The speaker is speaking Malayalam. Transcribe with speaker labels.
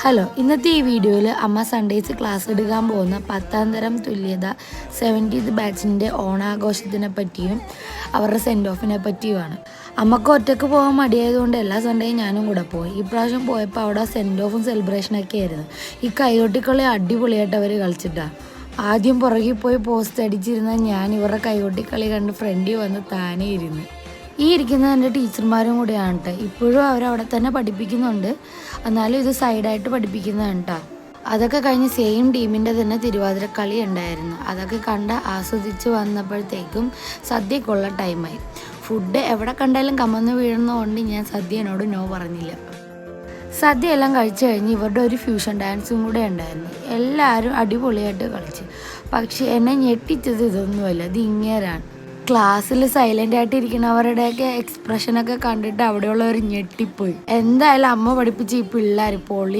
Speaker 1: ഹലോ, ഇന്നത്തെ ഈ വീഡിയോയിൽ അമ്മ സൺഡേസ് ക്ലാസ് എടുക്കാൻ പോകുന്ന 10ാം തരം തുല്യത 70th ബാച്ചിൻ്റെ ഓണാഘോഷത്തിനെ പറ്റിയും അവരുടെ സെൻഡ് ഓഫിനെ പറ്റിയുമാണ്. അമ്മക്ക് ഒറ്റയ്ക്ക് പോകാൻ മടിയായതുകൊണ്ട് എല്ലാ സൺഡേയും ഞാനും കൂടെ പോയി. ഇപ്രാവശ്യം പോയപ്പോൾ അവിടെ സെൻഡ് ഓഫും സെലിബ്രേഷനൊക്കെ ആയിരുന്നു. ഈ കൈകൊട്ടിക്കളി അടിപൊളിയായിട്ട് അവർ കളിച്ചിട്ടാണ്. ആദ്യം പുറകിൽ പോയി പോസ്റ്റ് അടിച്ചിരുന്ന ഞാൻ ഇവരുടെ കൈകൊട്ടിക്കളി കണ്ട് ഫ്രണ്ടിൽ വന്ന് താനേ ഇരുന്ന്. ഈ ഇരിക്കുന്നത് എൻ്റെ ടീച്ചർമാരും കൂടെയാണ് കേട്ടോ. ഇപ്പോഴും അവരവിടെ തന്നെ പഠിപ്പിക്കുന്നുണ്ട്, എന്നാലും ഇത് സൈഡായിട്ട് പഠിപ്പിക്കുന്നതാണ് കേട്ടോ. അതൊക്കെ കഴിഞ്ഞ് സെയിം ടീമിൻ്റെ തന്നെ തിരുവാതിരക്കളി ഉണ്ടായിരുന്നു. അതൊക്കെ കണ്ട് ആസ്വദിച്ച് വന്നപ്പോഴത്തേക്കും സദ്യക്കുള്ള ടൈമായി. ഫുഡ് എവിടെ കണ്ടാലും കമന്ന് വീഴുന്നതുകൊണ്ട് ഞാൻ സദ്യനോട് നോ പറഞ്ഞില്ല. സദ്യ എല്ലാം കഴിച്ചു കഴിഞ്ഞ് ഇവരുടെ ഒരു ഫ്യൂഷൻ ഡാൻസും കൂടെ ഉണ്ടായിരുന്നു. എല്ലാവരും അടിപൊളിയായിട്ട് കളിച്ചു. പക്ഷേ എന്നെ ഞെട്ടിച്ചത് ഇതൊന്നുമല്ല, ഇത് ഇങ്ങേരാണ്. ക്ലാസ്സിൽ സൈലൻ്റ് ആയിട്ട് ഇരിക്കുന്നവരുടെയൊക്കെ എക്സ്പ്രഷനൊക്കെ കണ്ടിട്ട് അവിടെയുള്ളവർ ഞെട്ടിപ്പോയി. എന്തായാലും അമ്മ പഠിപ്പിച്ച ഈ പിള്ളേർ പൊളിയാണ്.